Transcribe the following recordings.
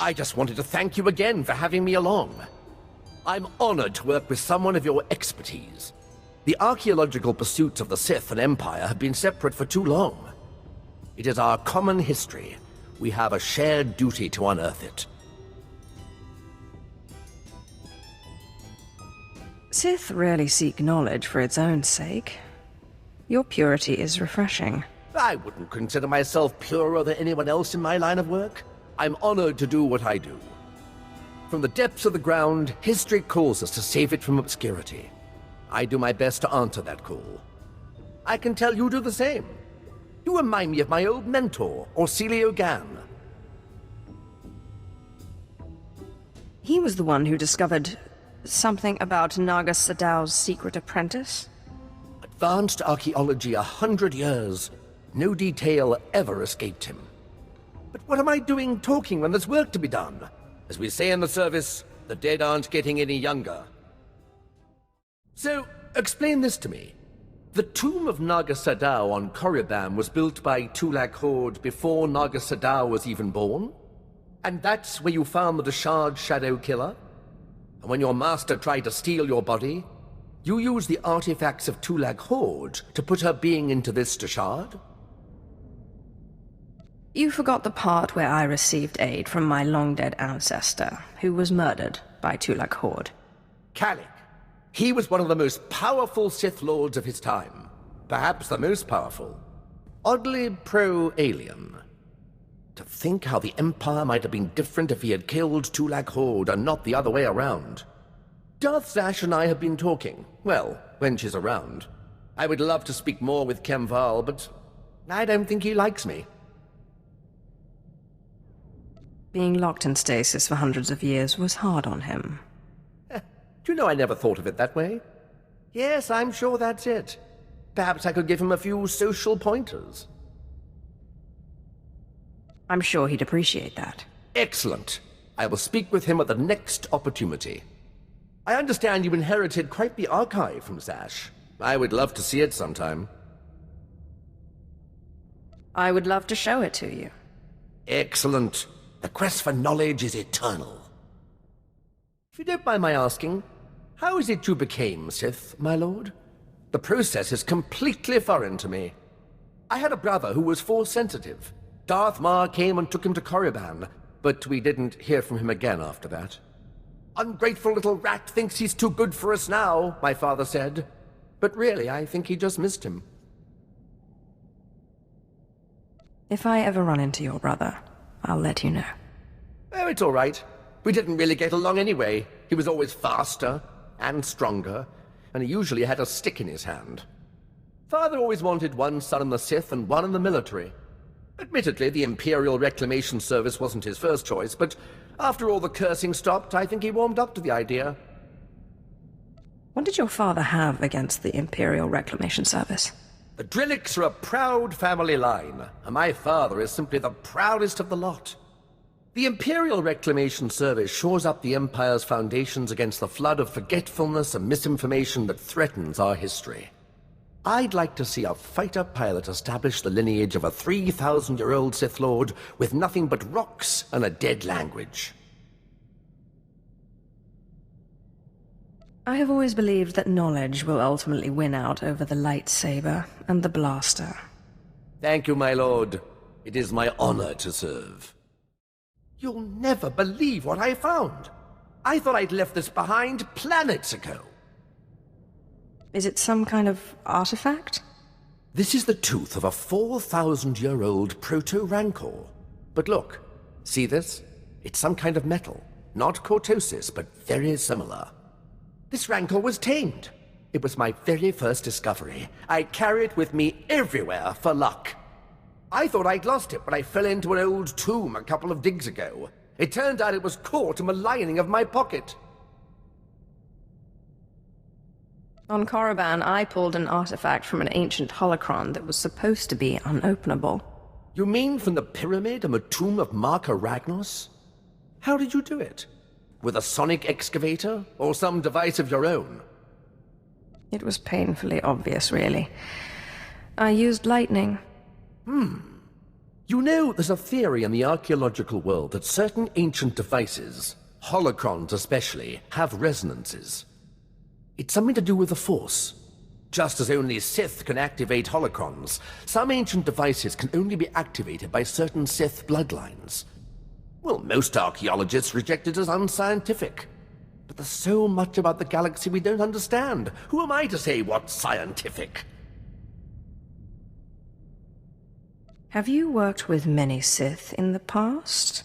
I just wanted to thank you again for having me along. I'm honored to work with someone of your expertise. The archaeological pursuits of the Sith and Empire have been separate for too long. It is our common history. We have a shared duty to unearth it. Sith rarely seek knowledge for its own sake. Your purity is refreshing. I wouldn't consider myself purer than anyone else in my line of work. I'm honored to do what I do. From the depths of the ground, history calls us to save it from obscurity. I do my best to answer that call. I can tell you do the same. You remind me of my old mentor, Orsilio Gan. He was the one who discovered something about Naga Sadow's secret apprentice? Advanced archaeology 100 years. No detail ever escaped him. But what am I doing talking when there's work to be done? As we say in the service, the dead aren't getting any younger. So, explain this to me. The tomb of Naga Sadow on Korriban was built by Tulak Horde before Naga Sadow was even born? And that's where you found the Deshard Shadow Killer? And when your master tried to steal your body, you used the artifacts of Tulak Horde to put her being into this Deshard? You forgot the part where I received aid from my long-dead ancestor, who was murdered by Tulak Horde. Kalik. He was one of the most powerful Sith Lords of his time. Perhaps the most powerful. Oddly pro-alien. To think how the Empire might have been different if he had killed Tulak Horde and not the other way around. Darth Zash and I have been talking. Well, when she's around. I would love to speak more with Kemval, but I don't think he likes me. Being locked in stasis for hundreds of years was hard on him. Do you know I never thought of it that way? Yes, I'm sure that's it. Perhaps I could give him a few social pointers. I'm sure he'd appreciate that. Excellent. I will speak with him at the next opportunity. I understand you inherited quite the archive from Zash. I would love to see it sometime. I would love to show it to you. Excellent. The quest for knowledge is eternal. If you don't mind my asking, how is it you became Sith, my lord? The process is completely foreign to me. I had a brother who was Force-sensitive. Darth Maul came and took him to Korriban, but we didn't hear from him again after that. Ungrateful little rat thinks he's too good for us now, my father said. But really, I think he just missed him. If I ever run into your brother, I'll let you know. Oh, it's all right. We didn't really get along anyway. He was always faster and stronger, and he usually had a stick in his hand. Father always wanted one son in the Sith and one in the military. Admittedly, the Imperial Reclamation Service wasn't his first choice, but after all the cursing stopped, I think he warmed up to the idea. What did your father have against the Imperial Reclamation Service? The Drelliks are a proud family line, and my father is simply the proudest of the lot. The Imperial Reclamation Service shores up the Empire's foundations against the flood of forgetfulness and misinformation that threatens our history. I'd like to see a fighter pilot establish the lineage of a 3,000-year-old Sith Lord with nothing but rocks and a dead language. I have always believed that knowledge will ultimately win out over the lightsaber and the blaster. Thank you, my lord. It is my honor to serve. You'll never believe what I found. I thought I'd left this behind planets ago. Is it some kind of artifact? This is the tooth of a 4,000-year-old proto-rancor. But look, see this? It's some kind of metal. Not cortosis, but very similar. This rancor was tamed. It was my very first discovery. I carry it with me everywhere for luck. I thought I'd lost it when I fell into an old tomb a couple of digs ago. It turned out it was caught in the lining of my pocket. On Korriban, I pulled an artifact from an ancient holocron that was supposed to be unopenable. You mean from the pyramid and the tomb of Marka Ragnos? How did you do it? With a sonic excavator, or some device of your own? It was painfully obvious, really. I used lightning. You know, there's a theory in the archaeological world that certain ancient devices, holocrons especially, have resonances. It's something to do with the Force. Just as only Sith can activate holocrons, some ancient devices can only be activated by certain Sith bloodlines. Well, most archaeologists reject it as unscientific. But there's so much about the galaxy we don't understand. Who am I to say what's scientific? Have you worked with many Sith in the past?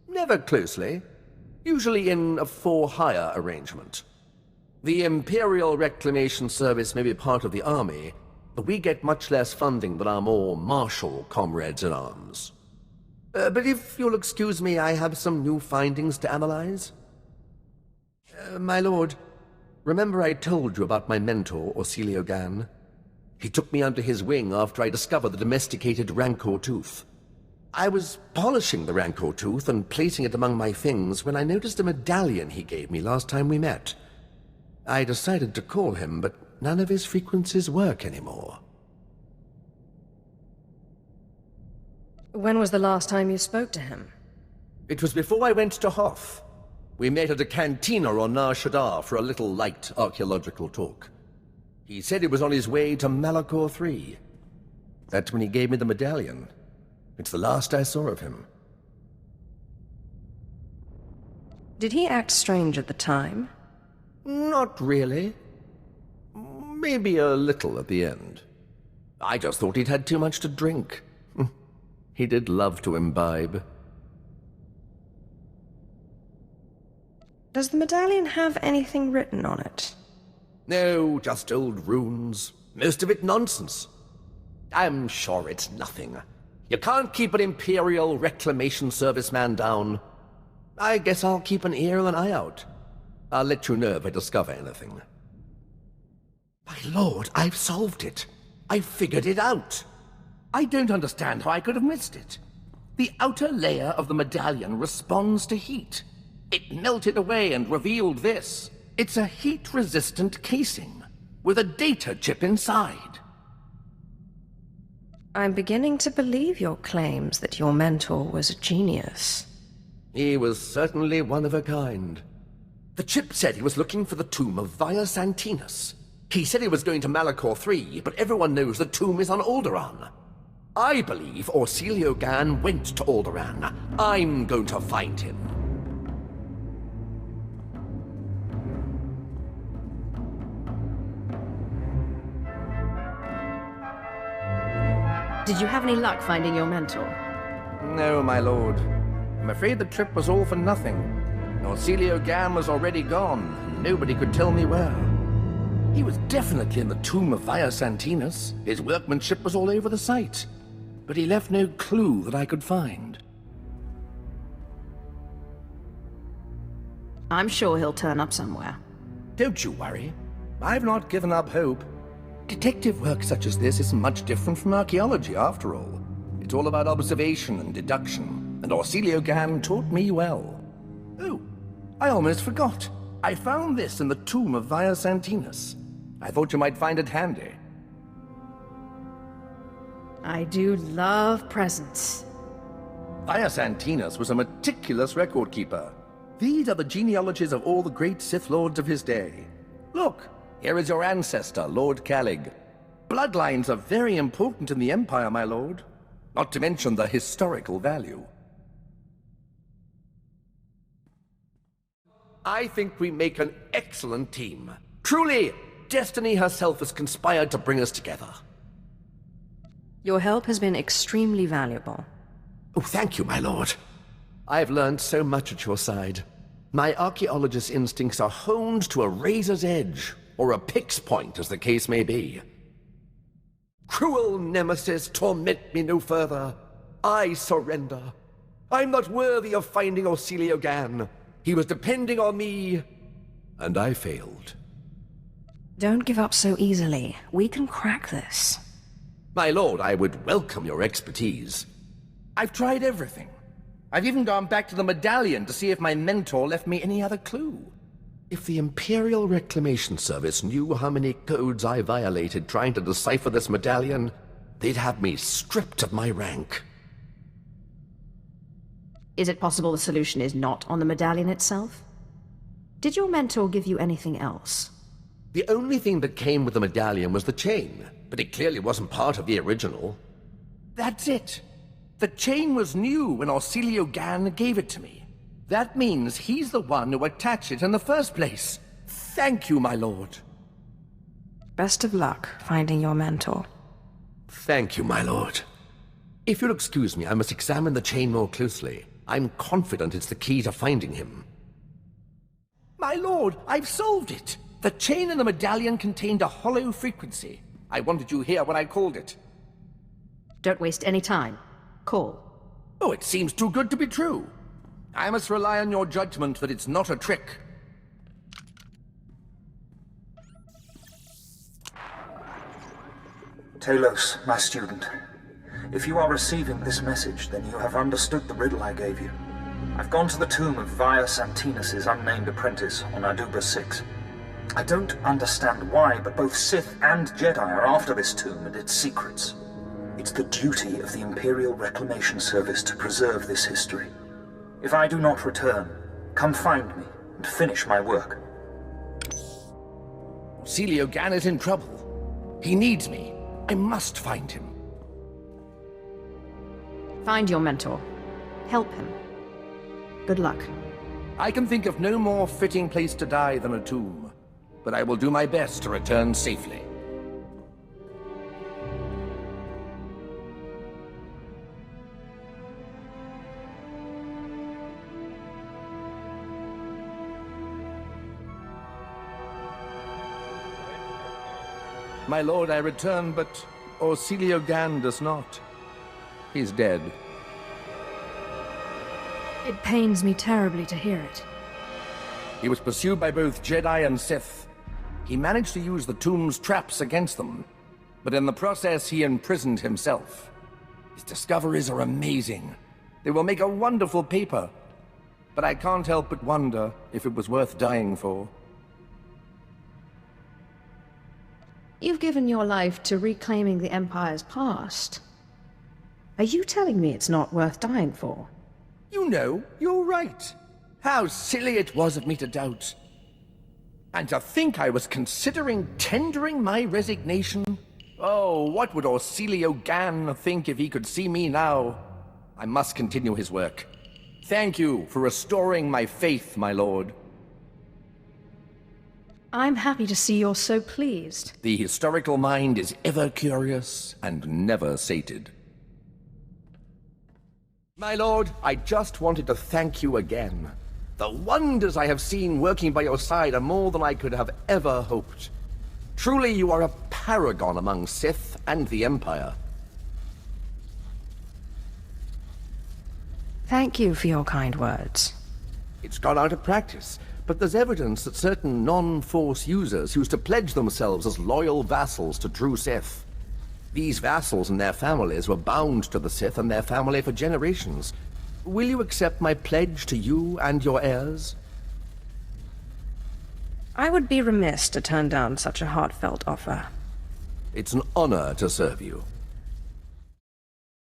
Never closely. Usually in a for-hire arrangement. The Imperial Reclamation Service may be part of the army, but we get much less funding than our more martial comrades-in-arms. But if you'll excuse me, I have some new findings to analyze. My lord, remember I told you about my mentor, Orsilio Gan? He took me under his wing after I discovered the domesticated Rancor tooth. I was polishing the Rancor tooth and placing it among my things when I noticed a medallion he gave me last time we met. I decided to call him, but none of his frequencies work anymore. When was the last time you spoke to him? It was before I went to Hoth. We met at a cantina on Nar Shaddaa for a little light archaeological talk. He said he was on his way to Malachor III. That's when he gave me the medallion. It's the last I saw of him. Did he act strange at the time? Not really. Maybe a little at the end. I just thought he'd had too much to drink. He did love to imbibe. Does the medallion have anything written on it? No, just old runes. Most of it nonsense. I'm sure it's nothing. You can't keep an Imperial Reclamation Service man down. I guess I'll keep an ear and an eye out. I'll let you know if I discover anything. My lord, I've solved it. I've figured it out. I don't understand how I could have missed it. The outer layer of the medallion responds to heat. It melted away and revealed this. It's a heat-resistant casing, with a data chip inside. I'm beginning to believe your claims that your mentor was a genius. He was certainly one of a kind. The chip said he was looking for the tomb of Via Santinus. He said he was going to Malachor III, but everyone knows the tomb is on Alderaan. I believe Orsilio Gan went to Alderaan. I'm going to find him. Did you have any luck finding your mentor? No, my lord. I'm afraid the trip was all for nothing. Orsilio Gan was already gone, and nobody could tell me where. He was definitely in the tomb of Via Santinus. His workmanship was all over the site. But he left no clue that I could find. I'm sure he'll turn up somewhere. Don't you worry. I've not given up hope. Detective work such as this isn't much different from archaeology, after all. It's all about observation and deduction, and Orsilio Gan taught me well. Oh, I almost forgot. I found this in the tomb of Via Santinus. I thought you might find it handy. I do love presents. Via Santinus was a meticulous record keeper. These are the genealogies of all the great Sith Lords of his day. Look, here is your ancestor, Lord Calig. Bloodlines are very important in the Empire, my lord. Not to mention the historical value. I think we make an excellent team. Truly, destiny herself has conspired to bring us together. Your help has been extremely valuable. Oh, thank you, my lord. I've learned so much at your side. My archaeologist's instincts are honed to a razor's edge, or a pick's point, as the case may be. Cruel nemesis, torment me no further. I surrender. I'm not worthy of finding Orsilio Gan. He was depending on me, and I failed. Don't give up so easily. We can crack this. My lord, I would welcome your expertise. I've tried everything. I've even gone back to the medallion to see if my mentor left me any other clue. If the Imperial Reclamation Service knew how many codes I violated trying to decipher this medallion, they'd have me stripped of my rank. Is it possible the solution is not on the medallion itself? Did your mentor give you anything else? The only thing that came with the medallion was the chain, but it clearly wasn't part of the original. That's it. The chain was new when Orsilio Gan gave it to me. That means he's the one who attached it in the first place. Thank you, my lord. Best of luck finding your mentor. Thank you, my lord. If you'll excuse me, I must examine the chain more closely. I'm confident it's the key to finding him. My lord, I've solved it! The chain in the medallion contained a hollow frequency. I wanted you here when I called it. Don't waste any time. Call. Oh, it seems too good to be true. I must rely on your judgment that it's not a trick. Talos, my student. If you are receiving this message, then you have understood the riddle I gave you. I've gone to the tomb of Via Santinus' unnamed apprentice on Aduba 6. I don't understand why, but both Sith and Jedi are after this tomb and its secrets. It's the duty of the Imperial Reclamation Service to preserve this history. If I do not return, come find me and finish my work. Orsilio Gan is in trouble. He needs me. I must find him. Find your mentor. Help him. Good luck. I can think of no more fitting place to die than a tomb, but I will do my best to return safely. My lord, I return, but Orsilio Gan does not. He's dead. It pains me terribly to hear it. He was pursued by both Jedi and Sith. He managed to use the tomb's traps against them, but in the process he imprisoned himself. His discoveries are amazing. They will make a wonderful paper, but I can't help but wonder if it was worth dying for. You've given your life to reclaiming the Empire's past. Are you telling me it's not worth dying for? You know, you're right. How silly it was of me to doubt. And to think I was considering tendering my resignation. Oh, what would Orsilio Gan think if he could see me now? I must continue his work. Thank you for restoring my faith, my lord. I'm happy to see you're so pleased. The historical mind is ever curious and never sated. My lord, I just wanted to thank you again. The wonders I have seen working by your side are more than I could have ever hoped. Truly, you are a paragon among Sith and the Empire. Thank you for your kind words. It's gone out of practice, but there's evidence that certain non-Force users used to pledge themselves as loyal vassals to true Sith. These vassals and their families were bound to the Sith and their family for generations. Will you accept my pledge to you and your heirs? I would be remiss to turn down such a heartfelt offer. It's an honor to serve you.